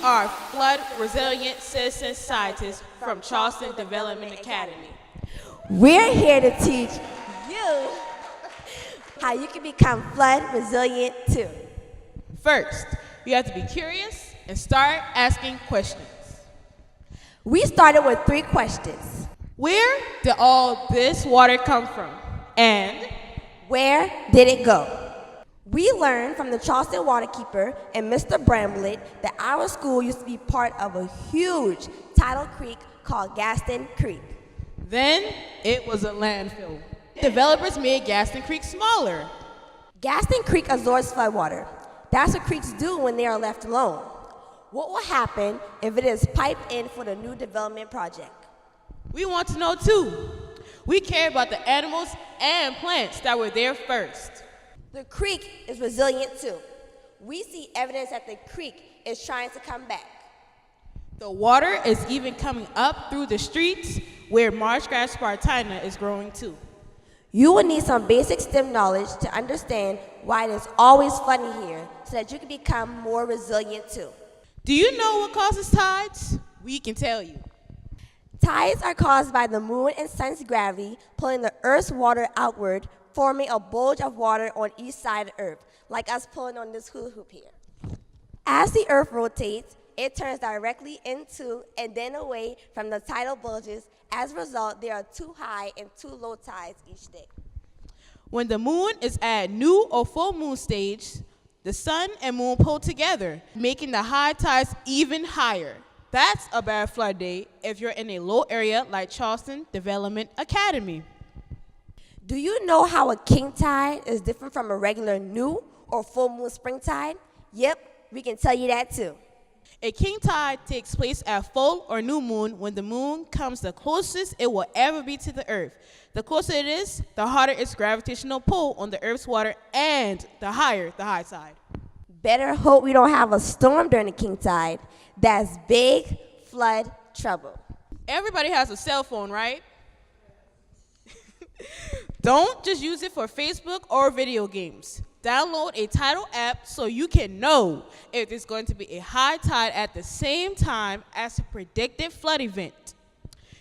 are flood resilient citizen scientists from Charleston Development Academy. We're here to teach you how you can become flood resilient too. First, you have to be curious and start asking questions. We started with 3 questions. Where did all this water come from? And where did it go? We learned from the Charleston waterkeeper and Mr. Bramblett that our school used to be part of a huge tidal creek called Gaston Creek. Then it was a landfill. Developers made Gaston Creek smaller. Gaston Creek absorbs floodwater. That's what creeks do when they are left alone. What will happen if it is piped in for the new development project? We want to know too. We care about the animals and plants that were there first. The creek is resilient too. We see evidence that the creek is trying to come back. The water is even coming up through the streets where marsh grass spartina is growing too. You will need some basic STEM knowledge to understand why it is always flooding here so that you can become more resilient too. Do you know what causes tides? We can tell you. Tides are caused by the moon and sun's gravity pulling the Earth's water outward, forming a bulge of water on each side of the Earth, like us pulling on this hula hoop here. As the Earth rotates, it turns directly into and then away from the tidal bulges. As a result, there are 2 high and 2 low tides each day. When the moon is at new or full moon stage, the sun and moon pull together, making the high tides even higher. That's a bad flood day if you're in a low area like Charleston Development Academy. Do you know how a king tide is different from a regular new or full moon spring tide? Yep, we can tell you that too. A king tide takes place at full or new moon when the moon comes the closest it will ever be to the earth. The closer it is, the harder its gravitational pull on the earth's water and the higher the high tide. Better hope we don't have a storm during the king tide. That's big flood trouble. Everybody has a cell phone, right? Don't just use it for Facebook or video games. Download a tidal app so you can know if there's going to be a high tide at the same time as a predicted flood event.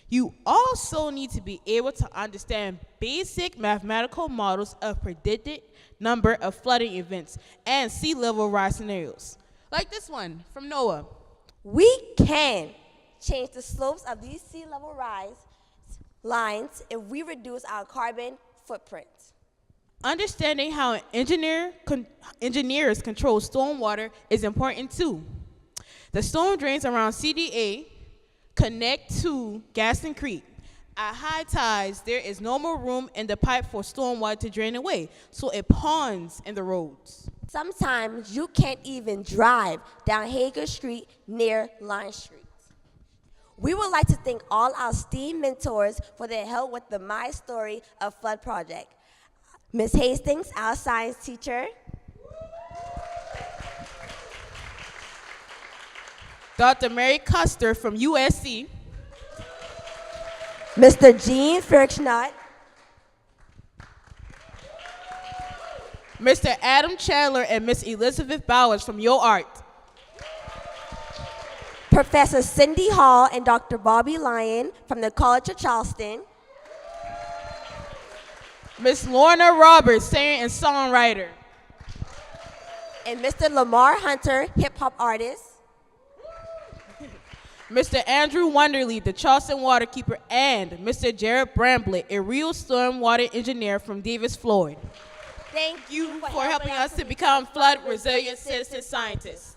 You also need to be able to understand basic mathematical models of predicted number of flooding events and sea level rise scenarios, like this one from NOAA. We can change the slopes of these sea level rise lines if we reduce our carbon footprint. Understanding how engineers control stormwater is important too. The storm drains around CDA connect to Gaston Creek. At high tides, there is no more room in the pipe for stormwater to drain away, so it ponds in the roads. Sometimes you can't even drive down Hager Street near Line Street. We would like to thank all our STEAM mentors for their help with the My Story of Flood project. Ms. Hastings, our science teacher. Dr. Mary Custer from USC. Mr. Gene Firkschnott. Mr. Adam Chandler and Miss Elizabeth Bowers from Yo Art. Professor Cindy Hall and Dr. Bobby Lyon from the College of Charleston. Miss Lorna Roberts, singer and songwriter. And Mr. Lamar Hunter, hip-hop artist. Mr. Andrew Wonderly, the Charleston waterkeeper, and Mr. Jared Bramblett, a real stormwater engineer from Davis, Florida. Thank you for helping us to become flood resilient citizen scientists.